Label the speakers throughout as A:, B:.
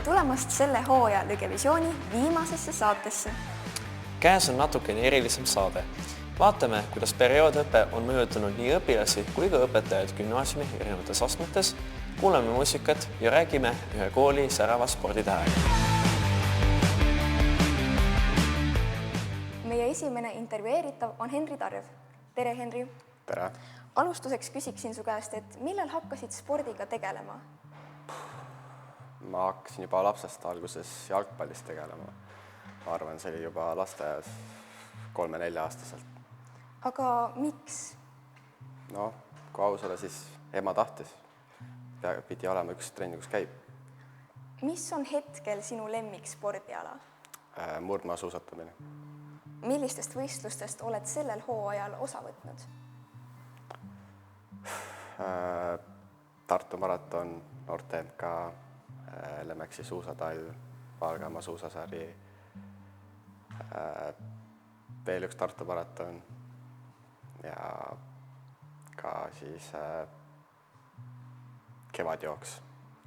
A: tere tulemast selle hooaja Lügevisiooni viimasesse saatesse.
B: Käes on natukene erilisem saade. Vaatame, kuidas perioodõpe on mõjutanud nii õpilasi kui ka õpetajaid gümnaasiumi erinevates astmetes, kuuleme muusikat ja räägime ühe kooli särava sporditähega.
A: Meie esimene intervjueeritav on Henri Tarjev. Tere, Henri!
C: Tere!
A: Alustuseks küsiksin su käest, et millal hakkasid spordiga tegelema?
C: Ma hakkasin juba lapsest alguses jalgpallist tegelema. Ma arvan, see oli juba lasteaias 3-4 aastaselt.
A: Aga miks?
C: No, kui aus ole, siis ema tahtis. Pidi olema üks trenni, kus käib.
A: Mis on hetkel sinu lemmik spordiala?
C: Murdmaasuusatamine.
A: Millistest võistlustest oled sellel hooajal osa võtnud?
C: Tartu maraton, noorte MK, Lemeksi suusatall, Valgamaa suusasari, veel üks Tartu maraton ja ka siis kevadjooks,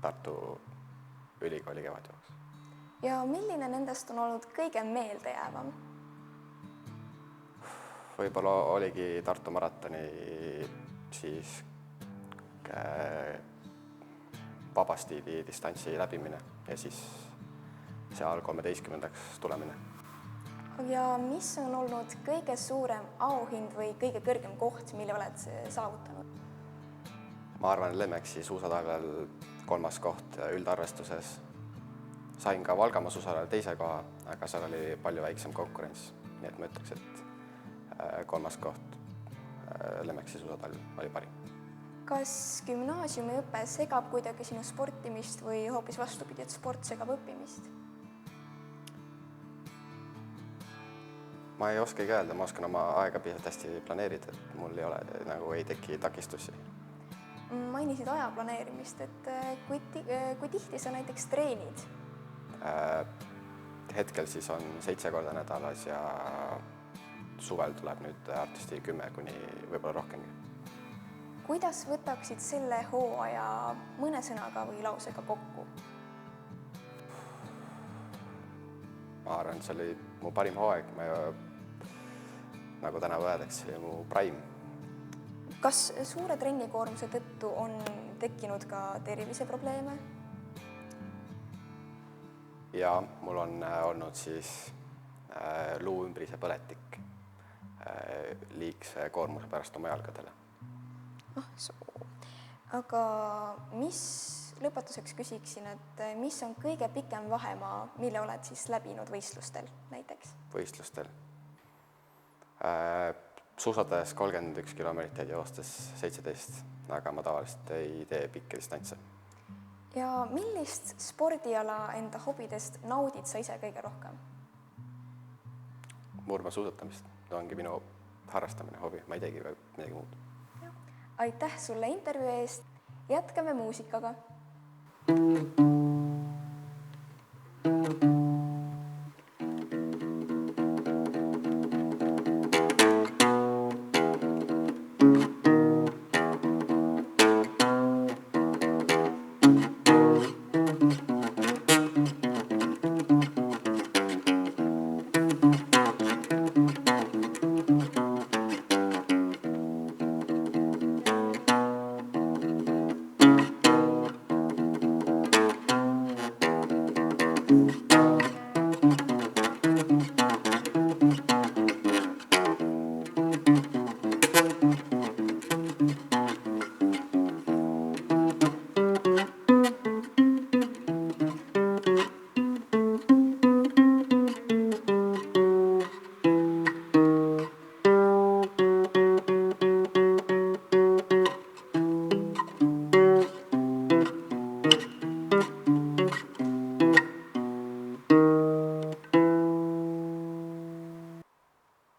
C: Tartu ülikooli kevadjooks.
A: Ja milline nendest on olnud kõige meeldejäävam?
C: Võib-olla oligi Tartu maratoni siis vabastiili distantsi läbimine ja siis seal 13. tulemine.
A: Ja mis on olnud kõige suurem auhind või kõige kõrgem koht, mille oled saavutanud?
C: Ma arvan, Lemeksi suusatalvel 3. koht üldarvestuses. Sain ka Valgamaa suusatalvel 2. koha, aga seal oli palju väiksem konkurents. Nii et ma ütleks, et 3. koht Lemeksi suusatalvel oli parim.
A: Kas gümnaasiumiõpe segab kuidagi sinu sportimist või hoopis vastupidi, et sport segab õppimist?
C: Ma ei oskagi öelda, ma oskan oma aega piisavalt hästi planeerida, et mul ei teki takistusi.
A: Mainisid aja planeerimist, et kui tihti sa näiteks treenid?
C: Hetkel siis on 7 korda nädalas ja suvel tuleb nüüd artisti 10 kuni võib-olla rohkemgi.
A: Kuidas võtaksid selle hooaja mõne sõnaga või lausega kokku?
C: Ma arvan, et see oli mu parim hooaeg. Nagu täna öeldakse, see oli mu prime.
A: Kas suure trennikoormuse tõttu on tekkinud ka terviseprobleeme?
C: Ja mul on olnud siis luu ümbrise põletik liigse koormuse pärast oma jalgadele.
A: Aga lõpetuseks küsiksin, et mis on kõige pikem vahemaa, mille oled siis läbinud võistlustel näiteks?
C: Võistlustel. Suusatades 31 kilomeetrit ja joostes 17, aga ma tavaliselt ei tee pikki distantse.
A: Ja millist spordiala enda hobidest naudid sa ise kõige rohkem?
C: Murdmaasuusatamist. See ongi minu harrastamine, hobi. Ma ei teegi midagi muud.
A: Aitäh sulle intervjuu eest. Jätkame muusikaga.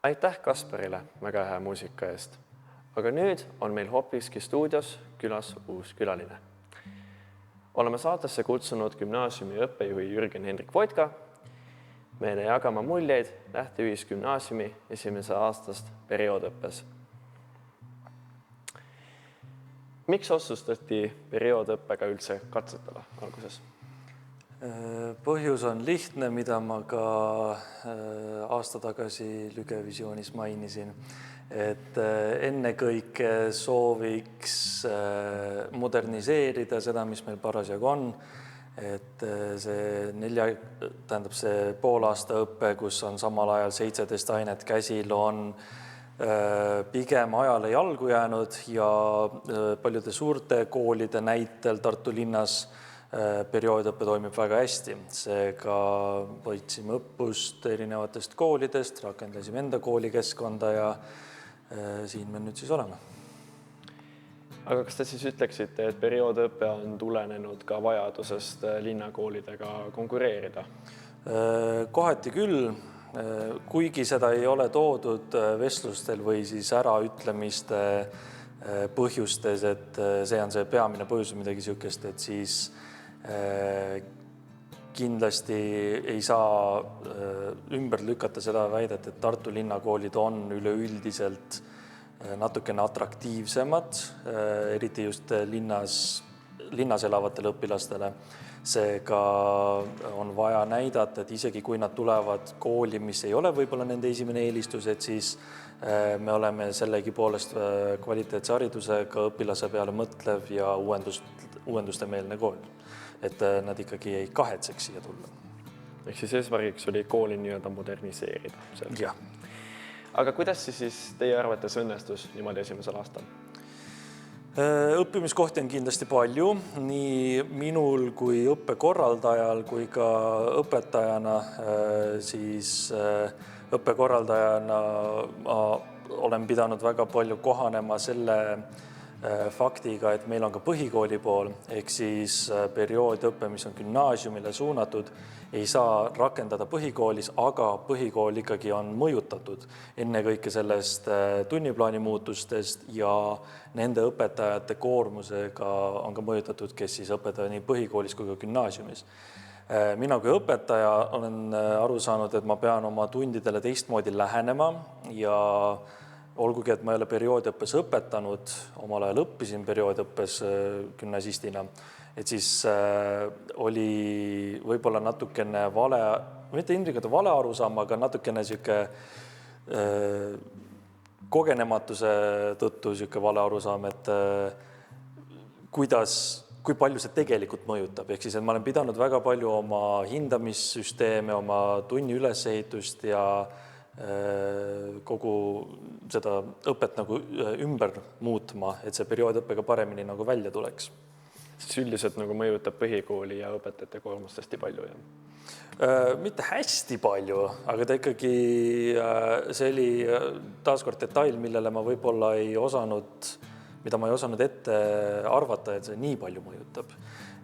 B: Aitäh Kasparile väga hea muusika eest. Aga nüüd on meil hoopiski stuudios külas uus külaline. Oleme saatesse kutsunud gümnaasiumi õppejuhi Jürgen Hendrik Voitka meile jagama muljeid Lähteühisgümnaasiumi esimese aastast perioodõppes. Miks otsustati perioodõppega üldse katsetada alguses?
D: Põhjus on lihtne, mida ma ka aasta tagasi Lügevisioonis mainisin, et ennekõike sooviks moderniseerida seda, mis meil parasjagu on, et see poolaasta õpe, kus on samal ajal 17 ainet käsil, on pigem ajale jalgu jäänud ja paljude suurte koolide näitel Tartu linnas perioodõpe toimib väga hästi. Seega võtsime õppust erinevatest koolidest, rakendasime enda koolikeskkonda ja siin me nüüd siis oleme.
B: Aga kas te siis ütleksite, et perioodõpe on tulenenud ka vajadusest linnakoolidega konkureerida?
D: Kohati küll, kuigi seda ei ole toodud vestlustel või siis äraütlemiste põhjustes, et see on see peamine põhjus midagi niisugust, et siis kindlasti ei saa ümber lükata seda väidet, et Tartu linnakoolid on üleüldiselt natukene atraktiivsemad, eriti just linnas elavatele õpilastele. Seega on vaja näidata, et isegi kui nad tulevad kooli, mis ei ole võib-olla nende esimene eelistus, et siis me oleme sellegi poolest kvaliteetse haridusega õpilase peale mõtlev ja uuendustemeelne kool. Et nad ikkagi ei kahetseks siia tulla.
B: Ehk siis eesmärgiks oli kooli nii-öelda moderniseerida.
D: Jah.
B: Aga kuidas siis teie arvates õnnestus niimoodi esimesel aastal?
D: Õppimiskohti on kindlasti palju, nii minul kui õppekorraldajal kui ka õpetajana, siis õppekorraldajana ma olen pidanud väga palju kohanema selle faktiga, et meil on ka põhikooli pool, ehk siis perioodõpe, mis on gümnaasiumile suunatud, ei saa rakendada põhikoolis, aga põhikool ikkagi on mõjutatud ennekõike sellest tunniplaani muutustest ja nende õpetajate koormusega on ka mõjutatud, kes siis õpetaja nii põhikoolis kui ka gümnaasiumis. Mina kui õpetaja olen aru saanud, et ma pean oma tundidele teistmoodi lähenema ja olgugi, et ma ei ole perioodõppes õpetanud, omal ajal õppisin perioodõppes gümnasistina, et siis oli võib-olla natukene vale, mitte ilmselt vale arusaam, aga natukene sihuke kogenematuse tõttu sihuke vale arusaam, et kui palju see tegelikult mõjutab. Ehk siis, et ma olen pidanud väga palju oma hindamissüsteeme, oma tunni ülesehitust ja kogu seda õpet nagu ümber muutma, et see perioodõppega paremini nagu välja tuleks.
B: Siis üldiselt nagu mõjutab põhikooli ja õpetajate koormust hästi palju, jah?
D: Mitte hästi palju, aga ta ikkagi, see oli taaskord detail, millele ma võib-olla mida ma ei osanud ette arvata, et see nii palju mõjutab.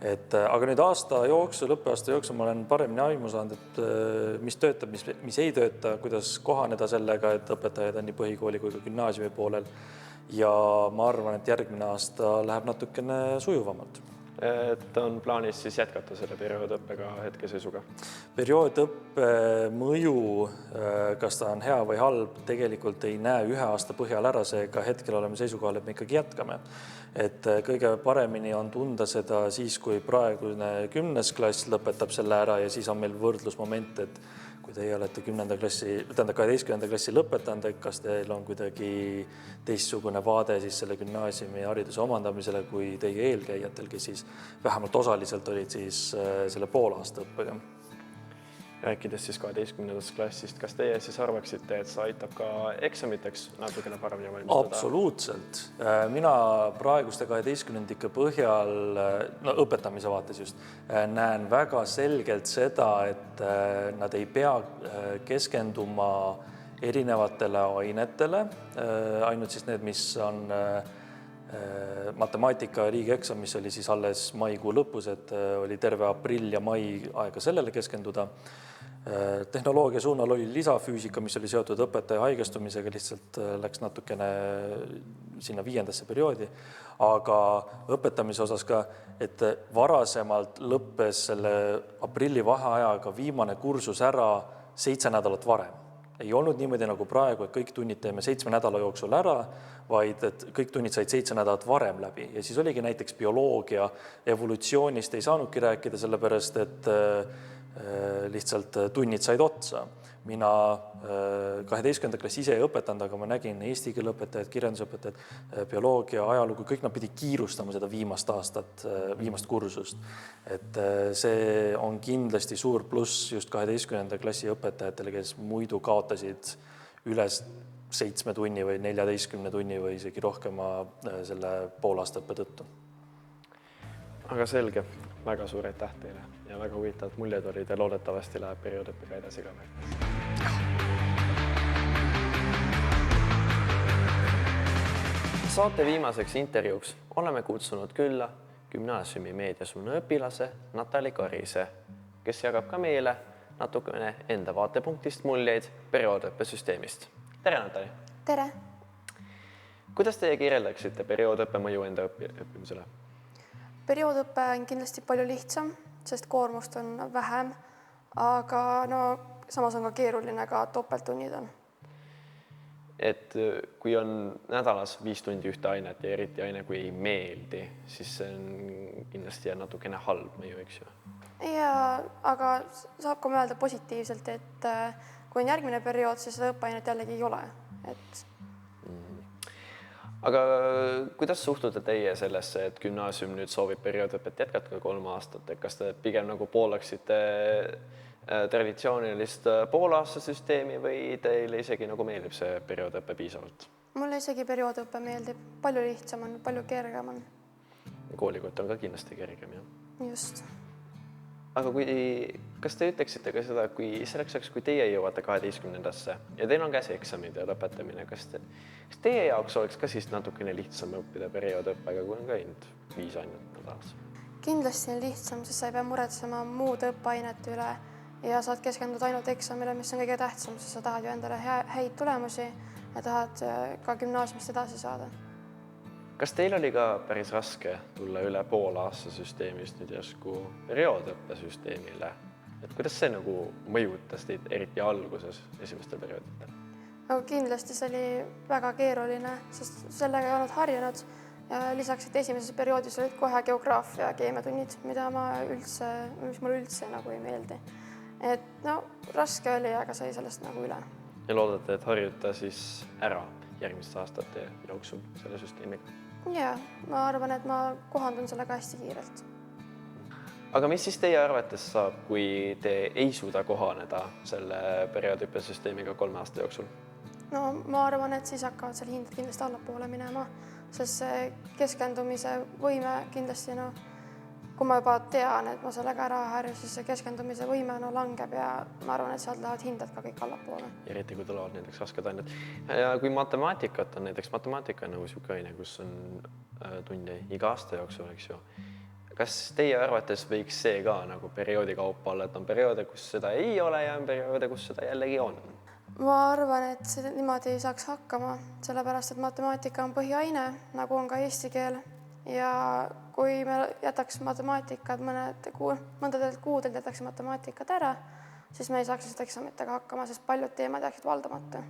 D: Aga nüüd õppeaasta jooksul ma olen paremini aimu saanud, et mis töötab, mis ei tööta, kuidas kohaneda sellega, et õpetajaid on nii põhikooli kui ka gümnaasiumi poolel. Ja ma arvan, et järgmine aasta läheb natukene sujuvamalt.
B: Et on plaanis siis jätkata selle perioodõppega hetkeseisuga?
D: Perioodõppe mõju, kas ta on hea või halb, tegelikult ei näe ühe aasta põhjal ära, seega hetkel oleme seisukohal, et me ikkagi jätkame. Et kõige paremini on tunda seda siis, kui praegune 10. klass lõpetab selle ära ja siis on meil võrdlusmoment, et kui teie olete 12. klassi lõpetanud, kas teil on kuidagi teistsugune vaade siis selle gümnaasiumi hariduse omandamisele kui teie eelkäijatel, kes siis vähemalt osaliselt olid siis selle poolaasta õppega.
B: Rääkides siis 12. klassist, kas teie siis arvaksite, et see aitab ka eksamiteks natukene paremini valmistada?
D: Absoluutselt. Mina praeguste 12. põhjal, õpetamise vaates just, näen väga selgelt seda, et nad ei pea keskenduma erinevatele ainetele, ainult siis need, mis on matemaatika riigieksam, mis oli siis alles maikuu lõpus, et oli terve aprill ja mai aega sellele keskenduda. Tehnoloogia suunal oli lisafüüsika, mis oli seotud õpetaja haigestumisega, lihtsalt läks natukene sinna 5. perioodi, aga õpetamise osas ka, et varasemalt lõppes selle aprilli vaheajaga viimane kursus ära 7 nädalat varem. Ei olnud niimoodi nagu praegu, et kõik tunnid teeme 7 nädala jooksul ära, vaid et kõik tunnid said 7 nädalat varem läbi. Ja siis oligi näiteks bioloogia, evolutsioonist ei saanudki rääkida, sellepärast et lihtsalt tunnid said otsa. Mina 12. klassi ise ei õpetanud, aga ma nägin eesti keele õpetajad, kirjandusõpetajad, bioloogia, ajalugu, kõik nad pidi kiirustama seda viimast aastat, viimast kursust. Et see on kindlasti suur pluss just 12. klassi õpetajatele, kes muidu kaotasid üle 7 tunni või 14 tunni või isegi rohkema selle poolaastaõppe tõttu.
B: Aga selge, väga suur aitäh teile ja väga huvitavad muljed olid ja loodetavasti läheb perioodõppega edasi ka veel. Saate viimaseks intervjuuks oleme kutsunud külla gümnaasiumi meediasuuna õpilase Natali Karise, kes jagab ka meile natukene enda vaatepunktist muljeid perioodõppesüsteemist. Tere, Natali!
A: Tere!
B: Kuidas teie kirjeldaksite perioodõppe mõju enda õppimisele?
E: Perioodõppe on kindlasti palju lihtsam, sest koormust on vähem, aga samas on ka keeruline, ka topelttunnid on.
B: Et kui on nädalas 5 tundi ühte ainet ja eriti aine, kui ei meeldi, siis see on kindlasti natukene halb mõju, eks ju?
E: Ja, aga saab ka mõelda positiivselt, et kui on järgmine periood, siis seda õppeainet jällegi ei ole.
B: Aga kuidas suhtute teie sellesse, et gümnaasium nüüd soovib perioodõpet jätkata 3 aastat, et kas te pigem nagu poolaksite traditsioonilist poolaasta süsteemi või teile isegi nagu meeldib see perioodõppe piisavalt?
E: Mulle isegi perioodõppe meeldib, palju lihtsam on, palju kergem on.
B: Koolikott on ka kindlasti kergem, jah?
E: Just.
B: Aga kas te ütleksite ka seda, kui selleks ajaks, kui teie jõuate 12. ja teil on käsi eksamid ja lõpetamine, kas teie jaoks oleks ka siis natukene lihtsam õppida perioodõppega, kui on käinud 5 ainet nädalas?
E: Kindlasti on lihtsam, sest sa ei pea muretsema muud õppeainet üle ja saad keskenduda ainult eksamile, mis on kõige tähtsam, sest sa tahad ju endale häid tulemusi ja tahad ka gümnaasiumist edasi saada.
B: Kas teil oli ka päris raske tulla üle poolaasta süsteemist nüüd järsku perioodõppesüsteemile? Et kuidas see nagu mõjutas teid eriti alguses esimestel periooditel?
E: Kindlasti see oli väga keeruline, sest sellega ei olnud harjunud. Ja lisaks, et esimeses perioodis olid kohe geograafia ja keemiatunnid, mis mulle üldse nagu ei meeldi. Et raske oli, aga sai sellest nagu üle.
B: Ja loodate, et harjuta siis ära järgmiste aastate jooksul selle süsteemiga?
E: Ja, ma arvan, et ma kohandun sellega hästi kiirelt.
B: Aga mis siis teie arvates saab, kui te ei suuda kohaneda selle perioodõppesüsteemiga 3 aasta jooksul?
E: Ma arvan, et siis hakkavad seal hinded kindlasti allapoole minema, sest see keskendumise võime kindlasti, kui ma juba tean, et ma sellega ära harju, siis see keskendumise võime langeb ja ma arvan, et sealt lähevad hinded ka kõik allapoole.
B: Eriti kui tulevad näiteks rasked ained. Ja kui matemaatikat on, näiteks matemaatika on nagu siuke aine, kus on tunde iga aasta jooksul, eks ju. Kas teie arvates võiks see ka nagu perioodi kaupa olla, et on perioode, kus seda ei ole ja on perioode, kus seda jällegi on?
E: Ma arvan, et see niimoodi ei saaks hakkama, sellepärast, et matemaatika on põhiaine, nagu on ka eesti keel. Ja kui me jätaks matemaatikad mõndadelt kuudelt jätaks matemaatikad ära, siis me ei saaks lihtsalt eksamitega hakkama, sest paljud teemad jääksid valdamata.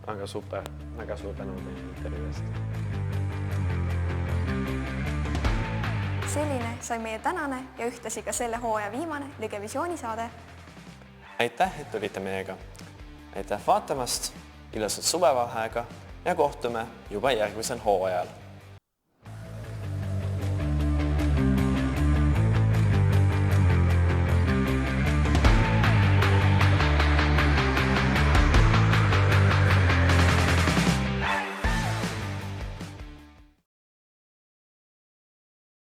B: Väga super, väga suur tänu teile intervjuu eest.
A: Selline sai meie tänane ja ühtlasi ka selle hooaja viimane Lügevisiooni saade.
B: Aitäh, et olite meiega. Aitäh vaatamast, ilusat suvevaheaega ja kohtume juba järgmisel hooajal.